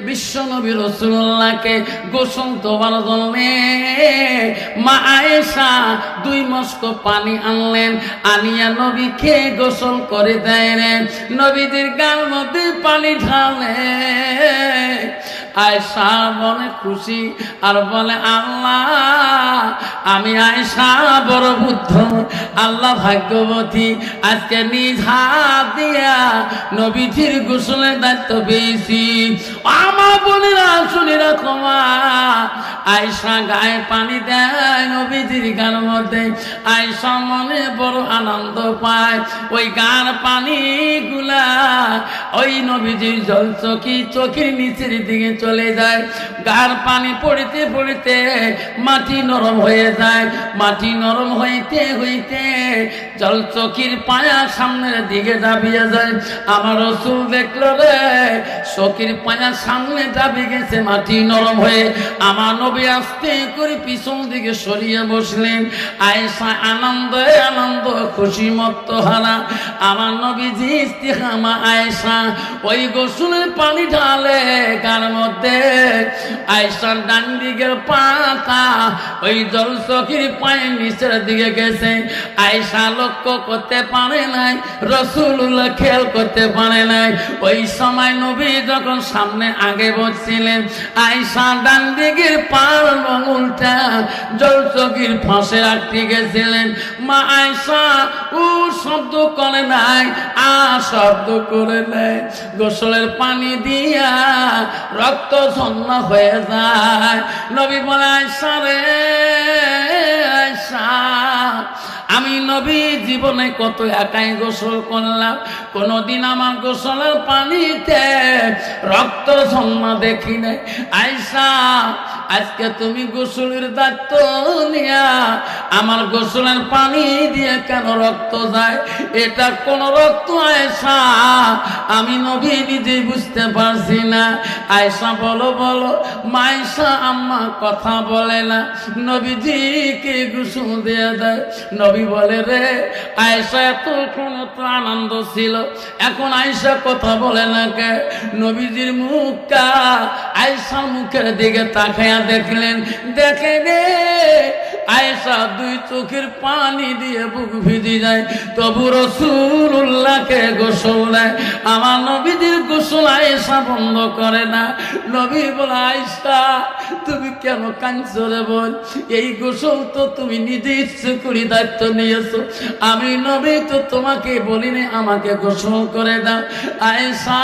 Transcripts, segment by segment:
বিশ্ব নবী রাসূলুল্লাহকে গোসল দেওয়ার জন্য মা আয়েশা 2 মস্ক পানি আনলেন, আনিয়া নবীকে গোসল করে দেন। নবীদের গাল মধ্যে পানি ঢালে। আয়েশা বলে খুশি আর বলে আল্লাহ, আমি আয়েশা বড় বুদ্ধ, আল্লাহ ভাগ্যবতী, আজকে নিজ হাত দিয়া নবীজির গোসলের দায়িত্ব পেয়েছি। আমার বোনেরা শুনি রাখো, আয়েশা গায়ে পানি দেয় নবীজির গার মধ্যে। আয়েশা মনে বড় আনন্দ পায়। ওই গার পানি গুলা ওই নবীজির জল চোখের নিচের দিকে চলে যায়। গার পানি পড়িতে পড়িতে মাটি নরম হয়ে যায়। মাটি নরম হইতে হইতে জল চোখের পায়া সামনের দিকে দাবিয়ে যায়। আমার রাসূল দেখলো রে, চোখের পায়া সামনে দাবি গেছে মাটি নরম হয়ে। আমার নবী আস্তে করে পিছন দিকে সরিয়ে বসলেন। আয়েশা আনন্দে আনন্দ, খুশি মত্ত হারা। আমার নবীজি ইস্তিকামা। আয়েশা ওই গোসলের পানি ঢালে গার মধ্যে। আয়েশার ডান দিকের পাতা ওই জল চোখের পায়ের নিচের দিকে গেছে। আয়েশা লক্ষ্য করতে পারে নাই, রাসূলুল্লাহ খেয়াল করতে পারে নাই। ওই সময় নবী যখন সামনে আগে বসছিলেন, আয়েশা ডান দিকের পার আঙুলটা জল চোখের ফাঁসে রাখতে গেছিলেন। মা আয়েশা ও শব্দ করে নাই, শব্দ করে নাই। গোসলের পানি দিয়া রক্ত ঝর্ণা হয়ে যায়। নবী বলে আয়েশা রে, আয়েশা, আমি নবী জীবনে কত একাই গোসল করলাম, কোনদিন আমার গোসলের পানিতে রক্ত ঝর্ণা দেখি নাই। আয়েশা, আজকে তুমি গোসলের দায়িত্ব নিয়া আমার গোসলের পানি দিয়ে কেন রক্ত যায়? এটা কোন রক্ত আয়েশা? আমি নবী নিজে বুঝতে পারছি না। আয়েশা বলো বলো। মায়েশা আম্মা কথা বলে না, নবীজিকে গোসল দিয়ে দেয়। নবী বলে রে, আয়েশা এতক্ষণ তো আনন্দ ছিল, এখন আয়েশা কথা বলে না কে? নবীজির মুখটা আয়েশার মুখের দিকে তাকায়া দেখলেন। দেখে রে, আয়েশা 2 চোখের পানি দিয়ে বুক ভিজে যায়, তবু রাসূলুল্লাহকে গোসল দেয়। আমার নবীজির গোসল আয়েশা বন্ধ করে না। নবী বলে আয়েশা, তুমি কেন কাঁদছো রে বোন? এই গোসল তো তুমি নিজে ইচ্ছে করে দায়িত্ব নিয়েছো, আমি নবী তো তোমাকে বলিনি আমাকে গোসল করে দাও। আয়েশা,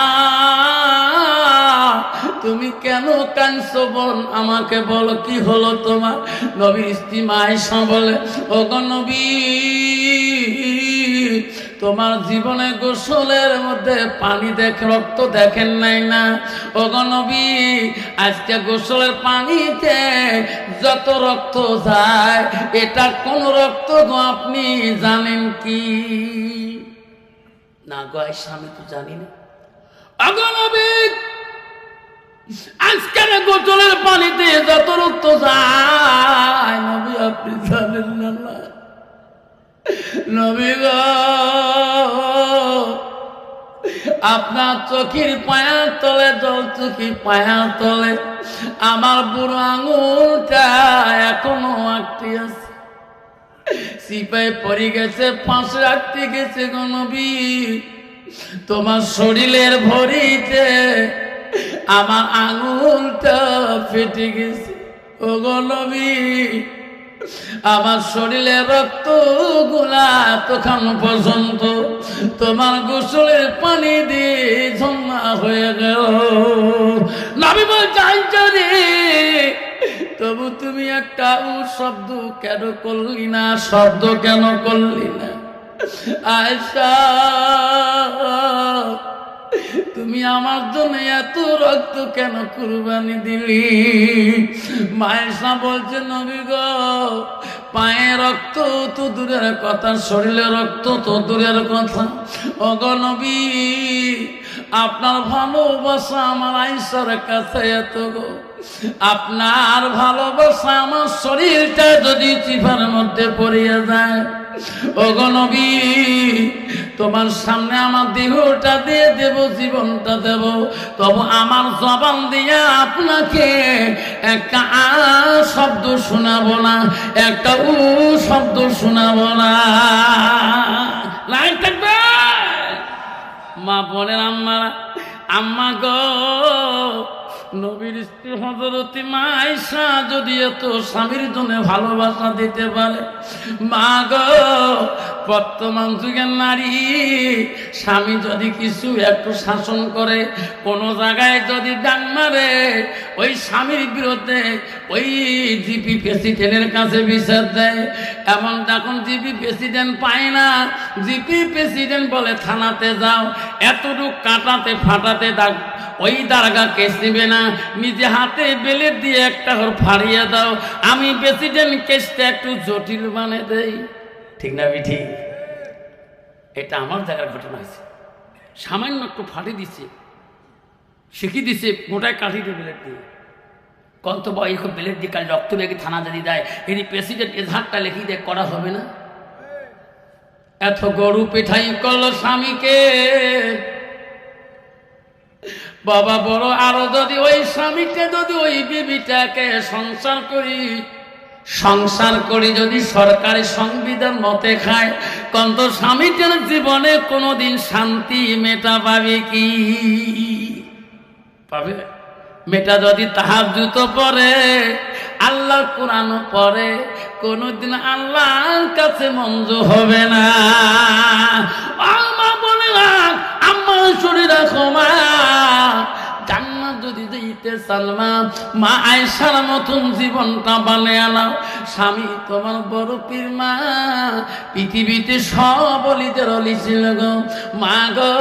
তুমি কেন কাঁদছো বোন? আমাকে বলো কি হলো তোমার? নবীর স্ত্রী আয়েশা বলে, ওগো নবী, তোমার জীবনে গোসলের মধ্যে পানি রক্ত দেখেন নাই না? ওগো নবী, আজকে গোসলের পানিতে যত রক্ত যায়, এটা কোন রক্ত গো আপনি জানেন কি? না গো আয়েশা, আমি তো জানি না। ওগো নবী, আজকের গোসলের পানিতে যত রক্ত যায়, নবী আপনি জানেন না? নবী গো, আপনার চোখের পায়ার তলে, জল চোখের পায়ার তলে আমার বুড়ো আঙুলটা এখনো আটকে আছে। সিপাই পড়ে গেছে, ফাঁস রাখতে গেছে গো নবী। তোমার শরীরের ভরিতে আমার আঙুলটা ফেটে গেছে। ও গো নবী, আমার শরীরে রক্ত গুলা তখন পর্যন্ত তোমার গোসলের পানি দিয়ে ঝর্ণা হয়ে গেল। নবী বলছে, তবু তুমি একটা শব্দ কেন করলি না? শব্দ কেন করলি না? আয়েশা, তুমি আমার জন্য এত রক্ত কেন কুরবানি দিলি? মায়েশা বলছে, নবী গো, পায়ে রক্ত তো দূরের কথা, শরীরে রক্ত তো দূরের কথা। ওগো নবী, আপনার ভালোবাসা আমার আয়েশার কাছে এত গো, আপনার ভালোবাসা আমার শরীরটা যদি চিপার মধ্যে পড়িয়া যায়, ওগো নবী, তোমার সামনে আমার দেহটা দিয়ে দেব, জীবনটা দেব, তবু আমার জবান দিয়ে আপনাকে একটা আ শব্দ শোনাবো না, একটা উ শব্দ শোনাবো না। লাইন থাকবে মা বোনের আম্মারা, আম্মা গো, নবীর স্ত্রী হযরতে মা আয়েশা যদি এত স্বামীর জন্য ভালোবাসা দিতে পারে, মা গো, বর্তমান যুগের নারী স্বামী যদি কিছু একটু শাসন করে, কোন জায়গায় যদি ডাক মারে, ওই স্বামীর বিরুদ্ধে ওই জিপি প্রেসিডেন্টের কাছে বিচার দেয়। এমন যখন জিপি প্রেসিডেন্ট পায় না, জিপি প্রেসিডেন্ট বলে থানাতে যাও, এতটুক কাটাতে ফাটাতে দাগ ওই দারগা কেস নিবে না, নিজে হাতে বেলেট দিয়ে একটা ঘর ফাড়িয়ে দাও, আমি প্রেসিডেন্ট কেসটা একটু জটিল বানিয়ে দেই। ঠিক না বিঠি? এটা আমার জায়গার ঘটনা হয়েছে। সামান্য একটু ফাটি দিচ্ছে, শিখিয়ে দিচ্ছে মোটায় কাঠিতে বেলেট দিয়ে, কত বয় এখন বেলেট দিয়ে কাল রক্ত লেগে থানা যদি দেয়, এটি প্রেসিডেন্ট এজাহারটা লিখিয়ে দেয়, করা হবে না? এত গরু পিঠাই করলো স্বামীকে, বাবা বড়, আরো যদি ওই স্বামীকে যদি ওই বিবিটাকে সংসার করি যদি সরকারি সংবিধান মতে খায়, কত স্বামীটার জীবনে কোনোদিন শান্তি মেটা পাবে কি? পাবে? মেটা যদি তাহাজ্জুদ পড়ে, আল্লাহর কোরআন পড়ে, কোনোদিন আল্লাহর কাছে মঞ্জুর হবে না। আম্মা বলে না, আম্মা শরীর রাখো মা, জান্নাত যদি দিতে সালমা, মা আয়েশার মতন জীবনটা বানিয়ে নাও। স্বামী তোমার বড় পীর মা, পৃথিবীতে সব অলিদের অলি ছিল গো মা গো,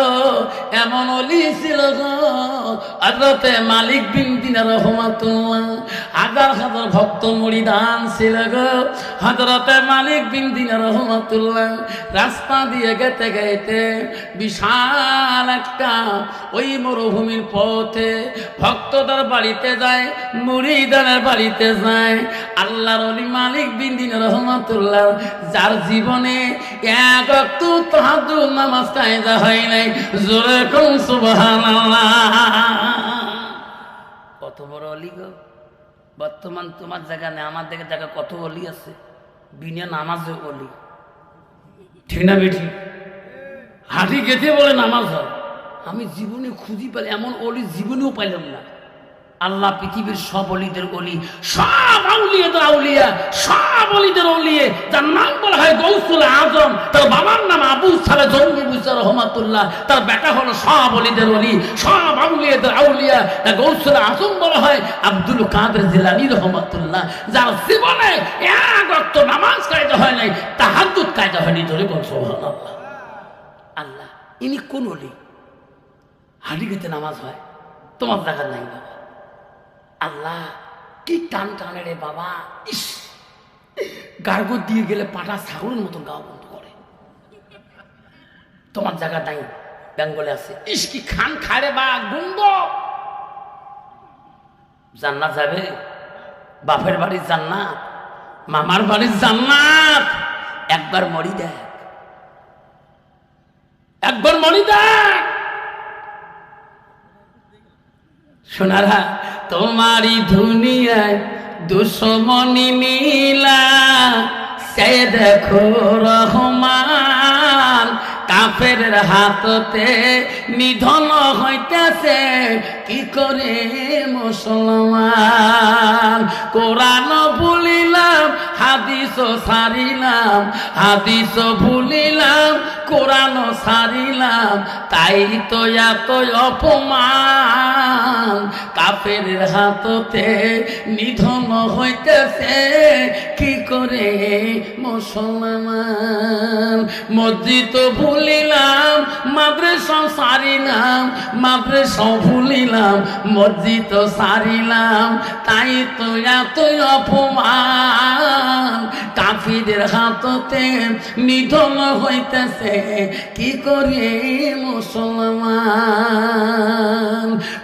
এমন অলি ছিল গো হযরতে মালিক বিন দিনার রহমাতুল্লাহ, হাজার হাজার ভক্ত মুরিদান ছিল গো হযরতে মালিক বিন দিনার রহমাতুল্লাহ। রাস্তা দিয়ে গেতে গেতে বিশাল একটা ওই মরুভূমির পথে ভক্তদের বাড়িতে যায়, মুরিদানের বাড়িতে যায়। আল্লাহর ওলি মালিক বিন দিনার রহমাতুল্লাহ, যার জীবনে এক ওয়াক্ত তাহাজ্জুদ নামাজ কায়দা হয় নাই, জোরে কোন সুবহানাল্লাহ। কত বড় ওলি গো! বর্তমান তোমার জায়গা নেই, আমার জায়গা কত ওলি আছে, বিনা নামাজে ওলি। ঠিক না বেঠি? হাঁটি গেতে বলে নামাজ হয়। আমি জীবনে খুঁজি পেলে এমন অলি জীবনেও পাইলাম না। আল্লাহ পৃথিবীর সব অলিদের অলি, সব আউলিয়াদের আউলিয়া, সব অলিদের অলিয়ে, যার নাম বলা হয় গৌসুল আজম, তার বাবার নাম আবু সালেহ জঙ্গি বুসা রহমাতুল্লাহ, তার বেটা হলো সব অলিদের অলি, সব আউলিয়াদের আউলিয়া, তার গৌসুল আজম বলা হয় আব্দুল কাদের জিলানী রহমাতুল্লাহ, যার জীবনে এক ওয়াক্ত নামাজ কায়দা হয় নাই, তাহাজ্জুদ কায়দা হয়নি। ধরে বল সুবহানাল্লাহ। আল্লাহ, ইনি কোন অলি? হাঁটি গেতে নামাজ হয়, তোমার দেখা নাই বাবা। আল্লাহ কি টান টানে রে বাবা! ইস, গার্গ দিয়ে গেলে পাটা ছাগলের মতন গাও বন্ধ করে। তোমার জায়গা নাই, বেঙ্গলে আছে। ইস কি খান খায় রে বা গুন্দ! জান্নাত যাবে, বাপের বাড়ির জান্নাত, মামার বাড়ির জান্নাত। একবার মরি দেখ, একবার মরি দেখ। সোনারা, তোমারই দুনিয়ায় দুশ্মনী নীলা, সে দেখো রহমান, কাফের হাততে নিধন হইতেছে কি করে মুসলমান। কোরআন ভুলিলাম, হাদিস সারিলাম, হাদিস ভুলিলাম, কোরআন সারিলাম, তাই তো এত অপমান। কাফের হাততে নিধন হইতেছে কি করে মুসলমান। মসজিদ ভুলিলাম, মাদ্রাসা সারিলাম, মাদ্রাসা ভুলিলাম, মসজিদ সারিলাম, তাই তো এত অপমান। কাফিরদের হাততে নিধন হইতেছে কি করে মুসলমান।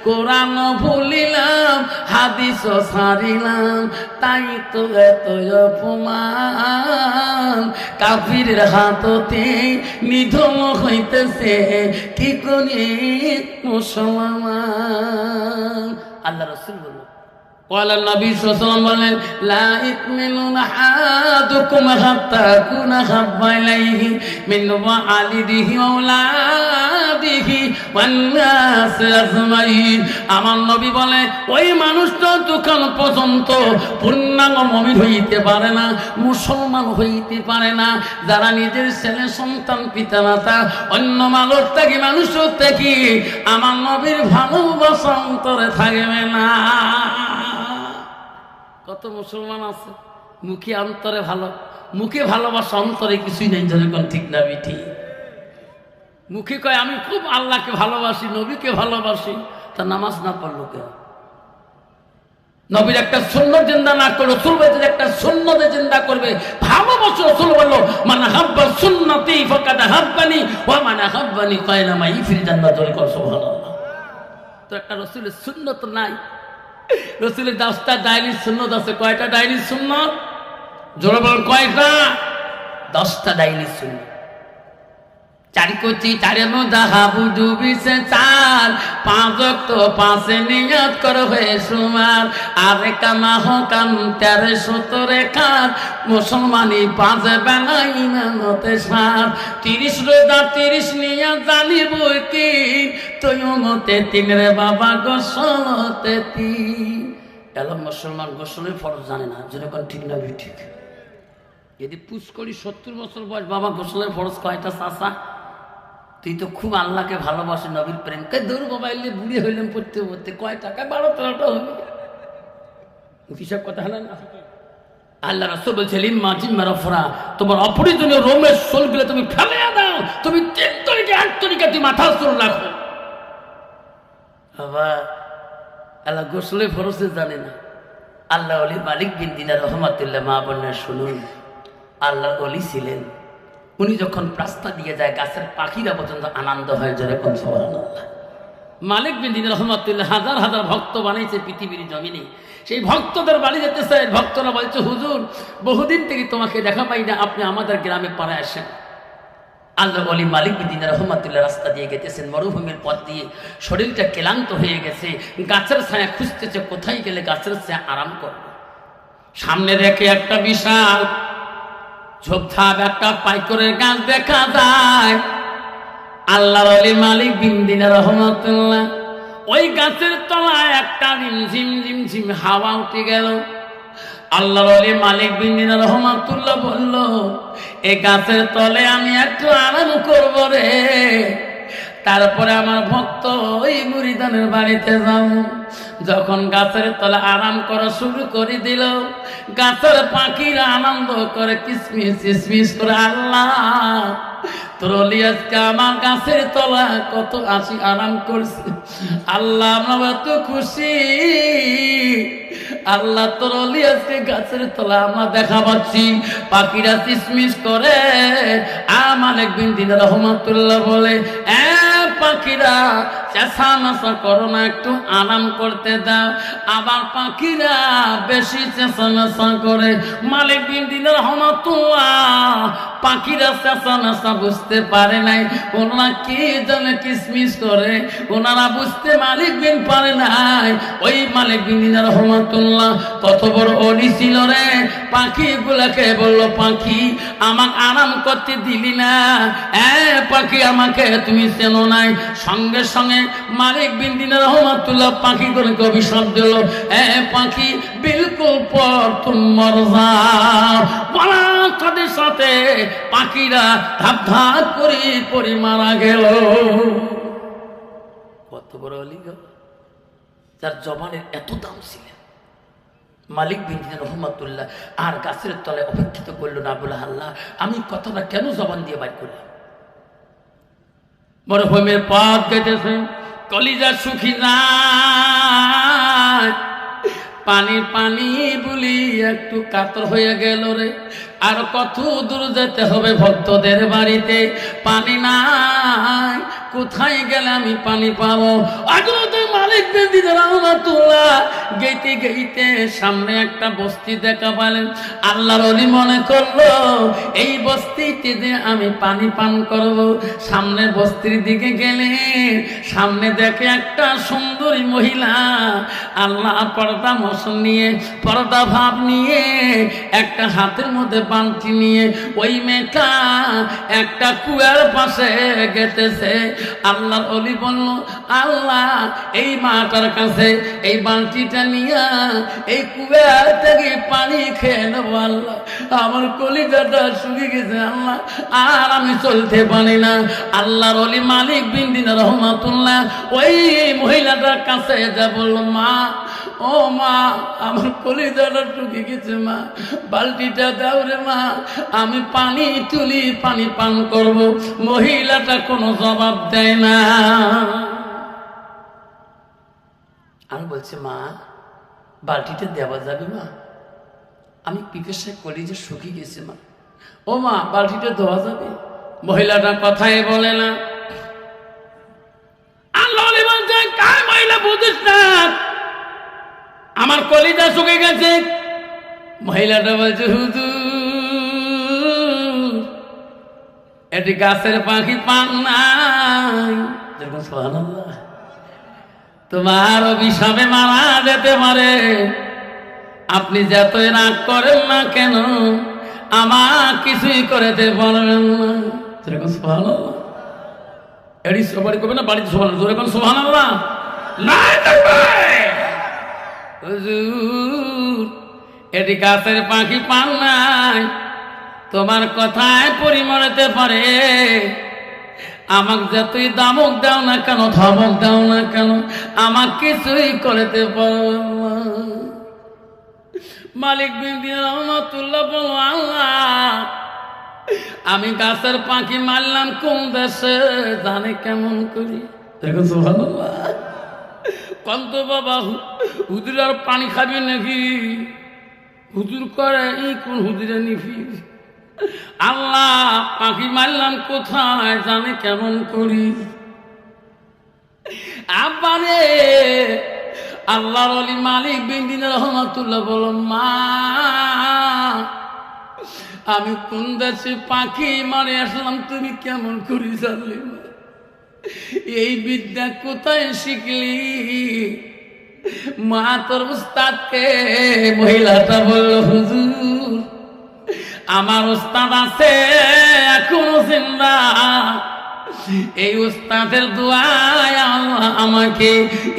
কোরআন ভুলি ধরিলাম হাদিসও ছাড়িলাম, তাই তো এত অপমান। কাফিরের হাততে নিধন হইতেছে কি করি মুসলমান। আল্লাহ রাসূল বলল ওয়ালা নবী সাল্লাল্লাহু আলাইহি ওয়াসাল্লাম বলেন লা ইকমিনু আহাদুকুম হাত্তা কুনা হাব্বা ইলাইহি মিন ওয়ালিদিহি ওয়া আওলাদিহি ওয়ান নাস আজমাইন। আমার নবী বলে ওই মানুষটা তখন পর্যন্ত পূর্ণাঙ্গ মুমিন হইতে পারে না, মুসলমান হইতে পারে না, যারা নিজের ছেলে সন্তান পিতামাতা অন্য মানুষ থেকে মানুষ থেকে আমার নবীর ভালোবাসা অন্তরে থাকবে না। কত মুসলমান আছে মুখে অন্তরে ভালো, মুখে ভালোবাসা অন্তরে কিছুই নেই, যেরকম ঠিক না বিঠি। মুখে কয় আমি খুব আল্লাহকে ভালোবাসি, নবীকে ভালোবাসি, তা নামাজ না পড়লো কেন? নবীর একটা সুন্নত জিন্দা না করে রাসূল বলেছেন একটা সুন্নতে জিন্দা করবে ভালোবাসো। রাসূল বলল মান হাব্বা সুন্নতি ফাকাদ হাব্বানি ওয়া মান হাব্বানি কায়না মাই ফিল জান্নাত। সুবহানাল্লাহ। তো একটা রাসূলের সুন্নত নাই, রাসূলের 10টা ডাইরি সুন্নত আছে। কয়টা ডাইরি সুন্নত? জোরে বলেন কয়টা? 10টা ডাইরি সুন্নত। চারি কোটি চারে মুদাহাবু ডুবিছে চার, 5 ওয়াক্ত 5 নিয়ত করো হয়ে সুমার, আরে কামা হো কাম 13 রেখার, মুসলমানি 5 বেলা ইমানতে সার, 30 রোজা 30 নিয়ত জানিব কি, তুই মতে 3 রে বাবা গোসলতে 3। এলা মুসলমান গোসলের ফরজ জানে না, যেরকম ঠিক না ঠিক। যদি পুষ করি 70 বছর বয়স, বাবা গোসলের ফরজ কয়টা চাচা? তুই তো খুব আল্লাহকে ভালোবাসে, নবীর প্রেম কে দৌড় মোবাইলে বুড়ি হইলাম পড়তে পড়তে, কয় টাকা 12-13টা হইল, হিসাব কথা হলো না। আল্লাহ রাসূল বলছে লিম্মা জিম্মারফরা, তোমার অপরিজনীয় রোমের সোলগুলো তুমি ফেলে দাও, তুমি 3 তরিকা 8 তরিকা তুমি মাথা সোল রাখো। আবার আল্লাহ গোসলে ফরজে জানে না। আল্লাহ ওলি মালিক বিন দিনার রহমাতুল্লাহ মা বোনের শুনুন, আল্লাহ ওলি ছিলেন, উনি যখন রাস্তা দিয়ে যায় গাছের পাখিরা পর্যন্ত আনন্দ হয়, যেরকম সুবহানাল্লাহ। মালিক বিন দিনার রহমাতুল্লাহ হাজার হাজার ভক্ত বানাইছে পৃথিবীর জমিনে, সেই ভক্তদের বাড়ি যেতে চায়, ভক্তরা বলছে হুজুর বহুদিন থেকে তোমাকে দেখা পাই না, আপনি আমাদের গ্রামে পাড়ায় আসেন। আল্লাহ ওলি মালিক বিন দিনার রহমাতুল্লাহ রাস্তা দিয়ে গেতেছেন, মরুভূমির পথ দিয়ে, শরীরটা ক্লান্ত হয়ে গেছে, গাছের ছায়া খুঁজতেছে কোথায় গেলে গাছের ছায়া আরাম করবে। সামনে রেখে একটা বিশাল ঝোপঝাপ একটা পাইকরের গাছ দেখা যায়। আল্লাহর ওলি মালিক বিন দিনার রহমাতুল্লাহ ওই গাছের তলায় একটা রিমঝিম রিমঝিম হাওয়া উঠে গেল। আল্লাহর ওলি মালিক বিন দিনার রহমাতুল্লাহ বলল এই গাছের তলে আমি একটু আরাম করব রে, তারপরে আমার ভক্ত ওই মুরিদানের বাড়িতে যাব। যখন গাছের তলে আরাম করা শুরু করে দিল, গাছের পাখিরা আনন্দ করে কিসমিস কিসমিস করে, আল্লাহ তোর ওলি আজকে আমার গাছের তলা কত আসি আরাম করছে, আল্লাহ আমরা এত খুশি, আল্লাহ তোর ওলি আজকে গাছের তলা আমরা দেখা পাচ্ছি, পাখিরা কিসমিস করে। মালিক বিন দিনার রহমাতুল্লাহ বলে পাখিরা চেঁচামেচা করো না, একটু আরাম করতে দাও। আবার পাখিরা বেশি চেঁচামেচা করে। মালিক বিন দিনার রহমাতুল্লাহ পাখিরা চেঁচামেচা বুঝতে পারে নাই, ওনারা কি জানে কিসমিস করে, ওনারা বুঝতে মালিক বিন পারে নাই। ওই মালিক বিন দিনার রহমাতুল্লাহ কত বড় ওলি ছিল রে, পাখিগুলাকে বললো পাখি আমাকে আরাম করতে দিলি না, পাখি আমাকে তুমি চেনো নাই। সঙ্গে সঙ্গে মালিক বিন দিনার রহমাতুল্লাহ পাখিগুলোকে অভিশাপ দিল, পাখি বিলকুল পর তুম মর যাও। বলা তাদের সাথে পাখিরা ধাপ ধাপ করে পরে মারা গেল। কত বড় ওলি গো, যার জবানের এত দাম ছিল। মালিক বিন দিনার রহমাতুল্লাহ আর গাছের তলে অপেক্ষিত করলো না, বলে আল্লাহ আমি কথাটা কেন জবান দিয়ে বাইর করলাম। মরুভূমির পথ কেটেছে, কলিজা শুকি যায়, পানি পানি বলি একটু কাতর হয়ে গেল রে। আর কত দূর যেতে হবে ভক্তদের বাড়িতে, পানি নাই, কোথায় গেলে আমি পানি পাবো? হযরত মালিক বিন দিনার রাহমাতুল্লাহ গেইতে গেইতে সামনে একটা বস্তি দেখা পেলেন। আল্লাহর ওলি মনে করলো এই বস্তিতে যে আমি পানি পান করব। সামনে বস্তির দিকে গেলে সামনে দেখে একটা সুন্দরী মহিলা, আল্লাহ পর্দা মোশন নিয়ে, পর্দা ভাব নিয়ে, একটা হাতের মধ্যে বালতি নিয়ে ওই মেয়েটা একটা কুয়ার পাশে গেতেছে। আল্লাহর ওলি বলল, আল্লাহ এই মাটার কাছে এই বালতিটা নিয়ে এই কুয়া থেকে পানি খেয়ে নেবো। আল্লাহ আমার কলিজাটা শুকিয়ে গেছে আল্লাহ, আর আমি চলতে পারি না। আল্লাহর ওলি মালিক বিন দিনার রাহমাতুল্লাহ ওই মহিলাটার কাছে যা বলল, মা, ও মা, আমার কলিজাটা শুকিয়ে গেছে মা, বালতিটা দাও রে মা, আমি পানি তুলি, পানি পান করব। মহিলাটা কোনো জবাব দেয় না। আমি বলছি, মা, বালতিটা দেওয়া যাবে মা? আমি পিপাসায় কলিজা শুকিয়ে গেছে মা। ও মা, বালতিটা দেওয়া যাবে? মহিলাটা কথাই বলে না। আল্লাহ বলছে, কার মহিলা বুঝিস না, আমার কলিজা শুকিয়ে গেছে। মহিলাটা বলছে, হুজুর, এটি গাছের পাখি পান নাই, সুবহানাল্লাহ, তোমার অভিশাপে মারা যেতে পারে। আপনি যতই রাগ করেন না কেন, আমার কিছুই করতে পারবেন না। সুবহানাল্লাহ। এটি সবাই করবে না, বাড়িতে সুবহানাল্লাহ, জোরে কোন সুবহানাল্লাহ। হুজুর, এটি গাছের পাখি পান নাই, তোমার কথায় পরিমরতে পারে। আমাকে যতই দামক দাও না কেন, ধমক দাও না কেন, আমার কিছুই করতে পারো না। মালিক বিন দিনার রাহমাতুল্লাহ বলল, আল্লাহ, আমি গাছের পাখি মারলাম কোন দেশে জানে কেমন করি? দেখুন সুবহানাল্লাহ। কন্ত বাবা, হুজুর আর পানি খাবি নাকি? হুজুর করে এই কোন হুজুরে নিবি? আল্লাহ, পাখি মারলাম কোথায় জানে কেমন করি? আবারে আল্লাহর ওলি মালিক বিন দিনার রাহমাতুল্লাহ বলল, মা, আমি কোন দেশে পাখি মারে আসলাম তুমি কেমন করি জানলি? এই বিদ্যা কোথায় শিখলি? মা তোর উস্তাদকে। মহিলাটা বলল, হুজুর, আমার উস্তাদ আছে এখনো জিন্দা, এই উস্তাদের দোয়ায় আল্লাহ আমাকে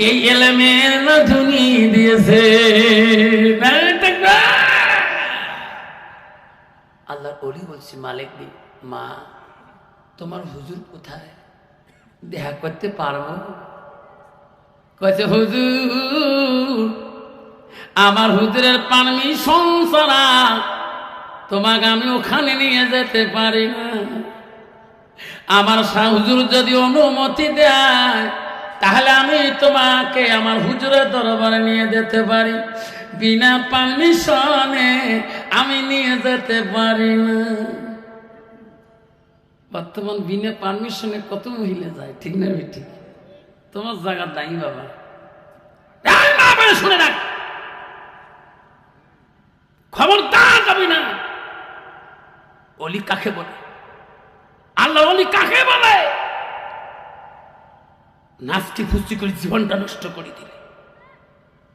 এই ইলমের নথুনি দিয়েছে। আল্লাহর ওলি বলছি, মালিক দি, মা, তোমার হুজুর কোথায়, দেখা করতে পারবো? কয়েছে, হুজুর, আমার হুজুরের পারমিশন ছাড়া তোমাকে আমি ওখানে নিয়ে যেতে পারি না। আমার শাহ হুজুর যদি অনুমতি দেয় তাহলে আমি তোমাকে আমার হুজুরের দরবারে নিয়ে যেতে পারি, বিনা পারমিশনে আমি নিয়ে যেতে পারি না। বর্তমান বিনা পারমিশনে কত মহিলা যায়, ঠিক না বেটি? তোমার জায়গা নাই বাবা, শুনে রাখ, খবরদার যাবি না। ওলি কাকে বলে? আল্লাহ ওলি কাকে বলে? নাস্তি ফুস্তি করে জীবনটা নষ্ট করে দিলে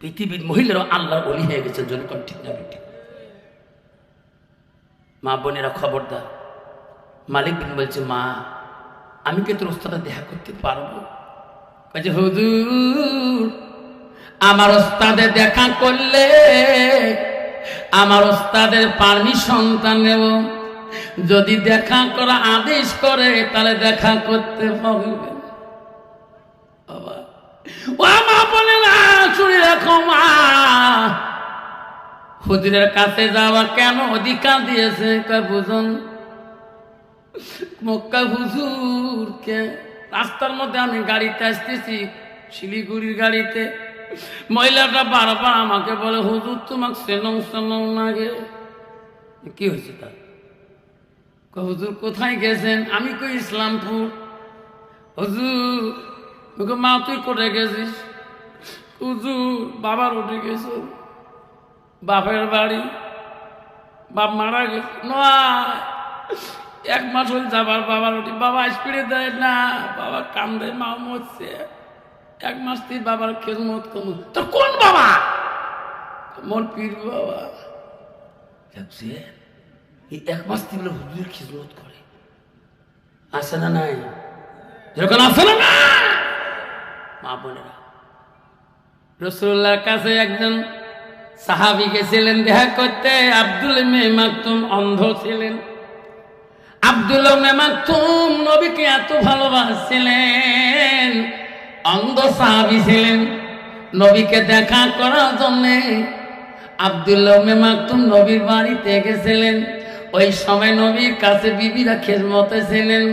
পৃথিবীর মহিলারা আল্লাহর ওলি হয়ে গেছে। জনগণ, ঠিক না বেটি? মা বোনেরা খবরদার। মালিক বিন বলছে, মা, আমি কি তোর ওস্তাদে দেখা করতে পারবো? বলছে, হুজুর, আমার ওস্তাদে দেখা করলে আমার ওস্তাদের পারমিশনটা নেব, যদি দেখা করা আদেশ করে তাহলে দেখা করতে হবে। বাবা, ও মা বলে না, শুনে রাখো মা, হুজুরের কাছে যাওয়া কেন অধিকার দিয়েছে? বুঝুন, মক্কা হুজুরকে রাস্তার মধ্যে আমি গাড়িতে আসতেছি, শিলিগুড়ির গাড়িতে, মহিলাটা বারবার আমাকে বলে, হুজুর তোমাকে চেনো চেনো না গে? কি হয়েছে তার? হুজুর কোথায় গেছেন? আমি কই ইসলামপুর। হুজুর মা তুই কোথায় গেছিস? হুজুর বাবার উঠে গেছ, বাপের বাড়ি, বাপ মারা গেছে। নয় 1 মাস হল যাবার বাবার উঠি, বাবা স্পিডে দেয় না, বাবা কান্দে, মা মরছে। 1 মাস তুই বাবার খেদমত করু। তোর কোন বাবা? মোর পীর বাবা। এই 1 মাস তুই বলে হুজুর খিদমত করে, আসে না নাই? যেরকম আসে না না মা বোনেরা, রাসূলুল্লাহর কাছে একজন সাহাবী গেছিলেন দেখা করতে। আব্দুল মাকতুম অন্ধ ছিলেন। আব্দুল মাকতুম নবীকে এত ভালোবাসছিলেন, অন্ধ সাহাবী ছিলেন। নবীকে দেখা করার জন্য আব্দুল মাকতুম নবীর বাড়িতে গেছিলেন। ওই সময় নবীর কাছে বিবিরা খেদমতে ছিলেন।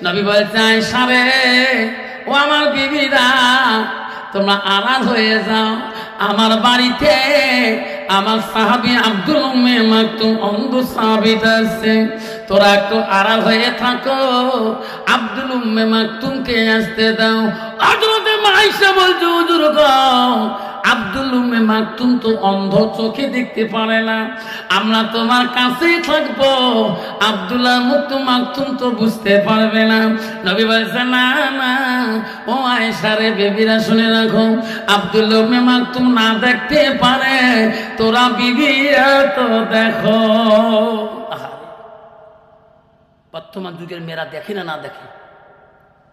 নবী বলছে, আয়েশা রে, ও আমার বিবিরা, তোমরা আড়াল হয়ে যাও, আমার বাড়িতে আমার সাহাবী আব্দুল মাকতুম অন্ধ সাহাবীটা আছে, তোরা একটু আড়াল হয়ে থাকো, আব্দুল মাকতুমকে আসতে দাও। হযরত আয়েশা বলছে, হুজুর গো, আব্দুল মাকতুম তো অন্ধ, চোখে দেখতে পারে না, আমরা তোমার কাছেই থাকবো, আব্দুল্লাহ মাকতুম তো বুঝতে পারবে না। নবী বলছে, না না ও আয়েশা রে, বেবিরা শুনে রাখো, আব্দুল মাকতুম না দেখতে পারে, তোরা বিবিরা তো দেখো। বর্তমান যুগের মেয়েরা দেখে না, না দেখে,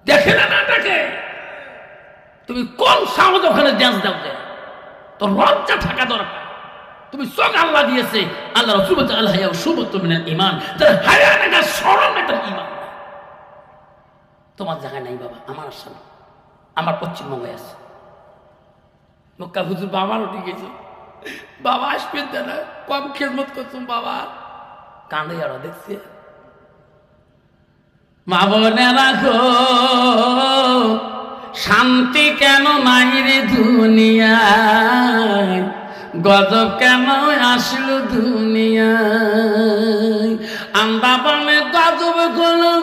দেখে না, না দেখে। তুমি কোন সাহস ওখানে ড্যান্স দাও? তোর লজ্জা থাকা দরকার। তুমি চোখ আল্লাহ দিয়েছে, আল্লাহ রাসূল বলেছে, আল হায়া শুবতু মিনাল ঈমান, তার হায়া না, শরম এটা ঈমান। তোমার জায়গা নাই বাবা, আমার সামনে, আমার পশ্চিমবঙ্গে আছে। মক্কা হুজুর বাবার উঠে গেছে, বাবা আসবেন না, কম খেদমত করছুন বাবা, কাঁদে আর দেখছে। মা বোনেরা গো, শান্তি কেন নাই রে দুনিয়ায়, গজব কেন আসলো দুনিয়ায়। আন্দামানে গজব গলো,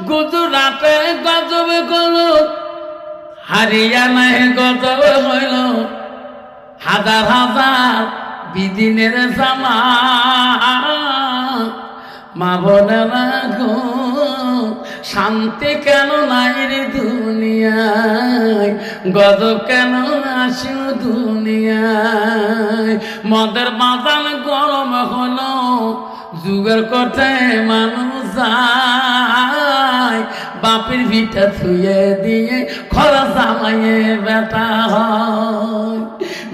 গুজরাটে গজব গলো, হারিয়ানায় গজব হইল, হাজার হাজার বিদিনের জামা। মা বোনেরা গো, শান্তি কেন নাই রে দুনিয়ায়, গজব কেন আসিল দুনিয়ায়। মদের বাজান গরম হলো, যুগের কথায় মানুষ যায়, বাপের ভিটা থুয়ে দিয়ে খরা জামাইয়ে বেটা হয়।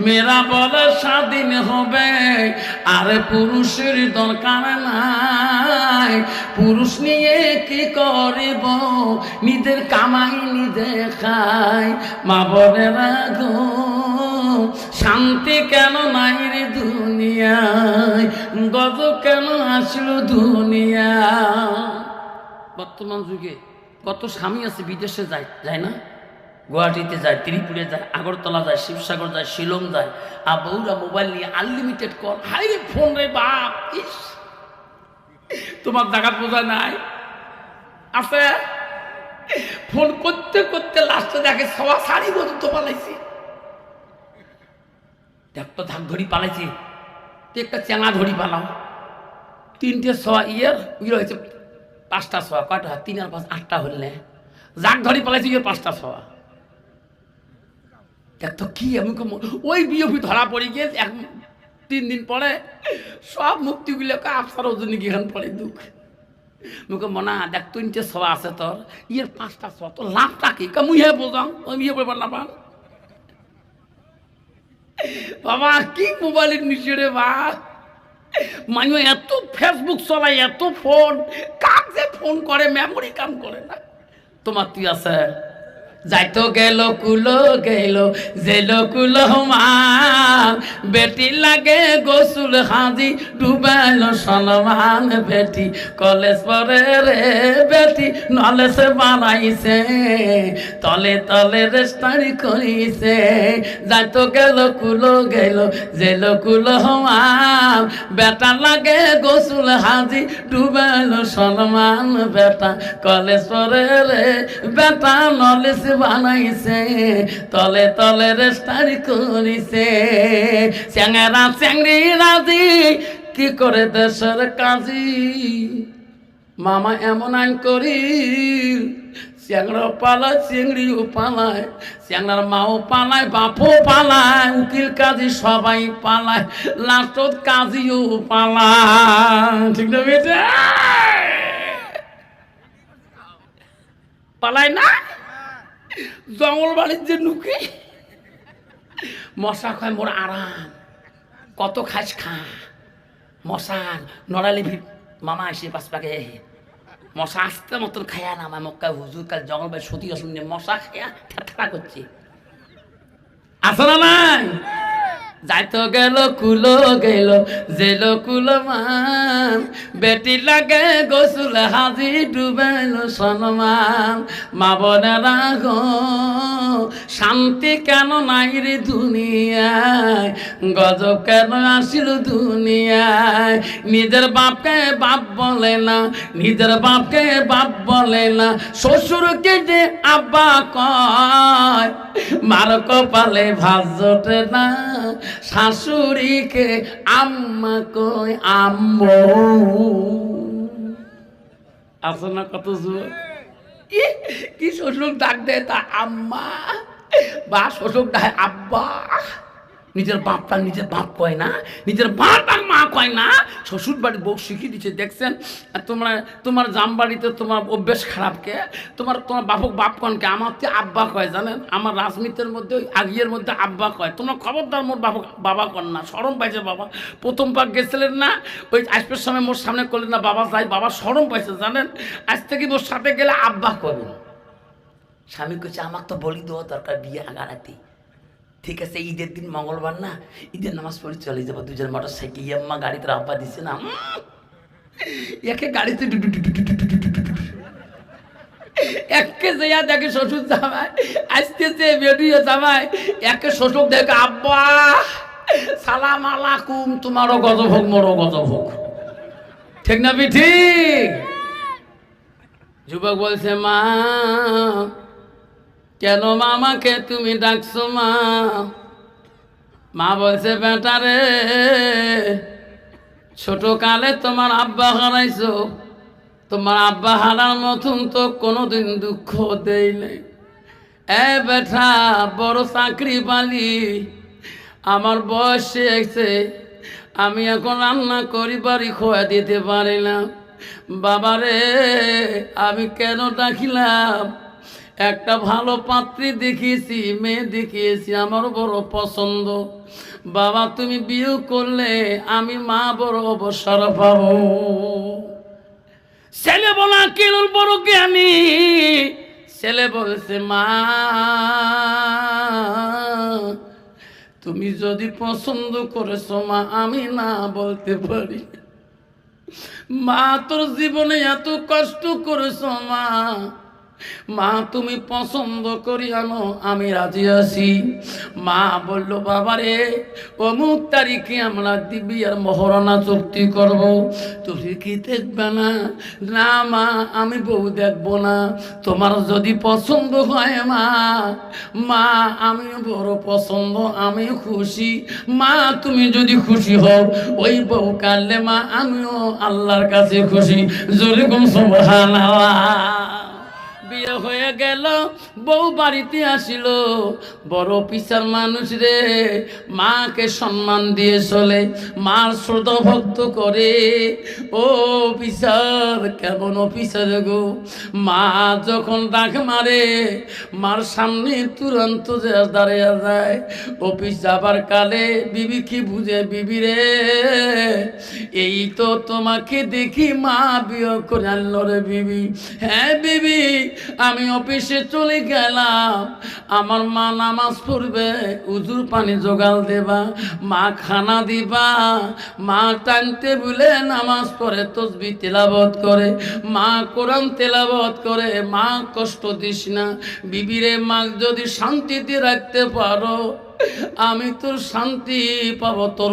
মেয়েরা বলে স্বাধীন হবে, আরে পুরুষের দরকার নাই, পুরুষ নিয়ে কি করিব, নিজের কামাই নিজে খাই। মা বোনেরা গো, শান্তি কেন নাই রে দুনিয়ায়, গজব কেন আসলো দুনিয়া। বর্তমান যুগে কত স্বামী আছে বিদেশে যায়, যায় না? গুয়াহাটিতে যায়, ত্রিপুরে যায়, আগরতলা যায়, শিবসাগর যায়, শিলং যায়, আর বউরা মোবাইল নিয়ে আনলিমিটেড কল। হাই রে ফোন রে বাপ, ইস তোমার জায়গা বোঝা নাই আছে। ফোন করতে করতে লাস্টে দেখে সবা শাড়ি পর্যন্ত পালাইছি, একটা ধাক ধরি পালাইছি, একটা চেঙা ধরি পালাও, 3টে সোয়া ইয়ের হয়েছে 5টা সোয়া, কয়টা 3 আর 5 8টা হলে জাক ধরি পালাইছি, 5টা সোয়া। তো কি আমি ওই বিওপি ধরা পড়ে গিয়ে 3 দিন পরে সব মুক্তিগুলোকে আফসার ওজনী গিয়ে পড়ে দুঃখ। মুখে মনা দেখ 3টে সোয়া আছে তোর, 5টা সোয়া, তোর লাভটা কি? মুহে বোঝাম, ওই বিয়ে বলবার না পান বাবা, কি মোবাইলের নিচে রে বা, মানে এত ফেসবুক চলায়, এত ফোন, কাক যে ফোন করে মেমোরি কাম করে না। তোমার তুই আছে যাইতো গেল কুলো গেল জেল কুলো মাল, বেটি লাগে গোসুল হাজি ডুবাইল সলমান বেটি কলেজ পরে রে বেটি নলেজ বানাইছে তলে তলে রেস্টারি করিছে যাইতো গেল কুলো গেল জেল কুলো হওয়ার বেটা লাগে গোসুল হাজি ডুবাইল সলমান বেটা কলেজ পরে রে বেটা নলেজ বানাইছে তলে তলে রেস্টারি করিছে চ্যাংরা চ্যাংরি রাজি কি করে দেশের কাজী মামা এমন আইন করি চ্যাংরা পালায় চিংড়িও পালায় চ্যাংরার মাও পালায় বাপও পালায় উকিল কাজী সবাই পালায় লাস্টত কাজীও পালায় ঠিক না বেটা পালায় না জঙ্গল বাড়ির যে নুকি মশা খায় মোর আরাম কত খাস খা মশা নড়ালি মামা এসে পাশ পাকে মশা আসতে মতন খায়া না আমার মক্কা হুজুর কাল জঙ্গল বাড়ি সতী অসুবিধে মশা খায়া ঠাট্টা করছে আসো না নাই যাইতো গেল কুলো গেল জেল কুলো মান বেটি লাগে গোসুল হাজি ডুবাইল সলমান মা বোনেরা গো শান্তি কেন নাই রে দুনিয়ায় গজব কেন আসিল দুনিয়ায় নিজের বাপকে বাপ বলে না নিজের বাপকে বাপ বলে না শ্বশুরকে যে আব্বা কয় মার কপালে ভাত জোটে না শাশুড়িকে আম্মা কই আম্মু আসো না কত যুবক কি শ্বশুর ডাক দেয় তা আম্মা বা শ্বশুর ডাক আব্বা নিজের বাপটা নিজের বাপ কয় না নিজের বাপ আর মা কয় না শ্বশুর বাড়ির বউ শিখিয়ে দিচ্ছে দেখছেন তোমরা তোমার জাম বাড়িতে তোমার অভ্যেস খারাপকে তোমার বাপক বাপ কনকে আমার তো আব্বা কয় জানেন আমার রাজনীতির মধ্যে ওই আগিয়ের মধ্যে আব্বা কয় তোমরা খবরদার মোর বাপক বাবা কন না শরম পাইছে বাবা প্রথম পাক গেছিলেন না ওই আসবার সময় মোর সামনে করলেন না বাবা যাই বাবা শরম পাইছে জানেন আজ থেকে মোর সাথে গেলে আব্বা করবেন স্বামী কইছে আমাকে তো বলি দেওয়া দরকার বিয়ে আগারাতে ঠিক আছে ঈদের দিন মঙ্গলবার না ঈদের নামাজ পড়ে চলে যাবো দুজন মোটর সাইকেল ইয়াম্মা গাড়িতে আব্বা দিচ্ছে না একে গাড়িতে একে যাইয়া দেখে শ্বশুর জামাই আসতেছে বেরিয়ে জামাই একে শ্বশুর দেখে আব্বা সালাম আলাইকুম তোমারও গজব হোক মোরও গজব হোক ঠিক না ঠিক যুবক বলছে মা কেন মামাকে তুমি ডাকছো মা মা বলছে বেটা রে ছোট কালে তোমার আব্বা হারাইছো তোমার আব্বা হারার মতন তো কোনোদিন দুঃখ দেই নাই এ বেটা বড় চাকরি পালি আমার বয়স এসে আমি এখন রান্না করি বাড়ি খোয়া দিতে পারি না বাবারে আমি কেন ডাকিলাম একটা ভালো পাত্রী দেখিয়েছি মেয়ে দেখিয়েছি আমার বড় পছন্দ বাবা তুমি বিয়ে করলে আমি মা বড় অবসর পাবো ছেলে বলা কেরল বড় জ্ঞানী ছেলে বলছে মা তুমি যদি পছন্দ করেছো মা আমি না বলতে পারি মা তোর জীবনে এত কষ্ট করেছো মা মা তুমি পছন্দ করি আনো আমি রাজি আছি মা বলল বাবারে অমুক তারিখে আমরা দিবি আর মহরণা চুক্তি করব তুমি কি দেখবে না না মা আমি বউ দেখবো না তোমার যদি পছন্দ হয় মা মা আমি বড় পছন্দ আমি খুশি মা তুমি যদি খুশি হও ওই বউ কাটলে মা আমিও আল্লাহর কাছে খুশি জোরে কম সুবহানাল্লাহ বিয়ে হয়ে গেল বউ বাড়িতে আসিল বড় অফিসার মানুষ রে মাকে সম্মান দিয়ে চলে মার শ্রদ্ধা ভক্ত করে ও অফিসার কেমন অফিসার গো মা যখন ডাক মারে মার সামনে তুরন্ত দাঁড়িয়ে যায় অফিস যাবার কালে বিবি কি বুঝে বিবি রে এই তো তোমাকে দেখি মা বিয়ে করে আনলো রে বিবি হ্যাঁ বিবি আমি অফিসে চলে গেলাম, আমার মা নামাজ পড়বে, উজুর পানি জোগাল দেবা, মা খানা দিবা, মা টাইম টেবিলে নামাজ পড়ে, তসবিহ তেলাওয়াত করে, মা কোরআন তেলাওয়াত করে। মা কষ্ট দিস না, বিবিরে মা যদি শান্তিতে রাখতে পারো, আমি তোর শান্তি পাবো। তোর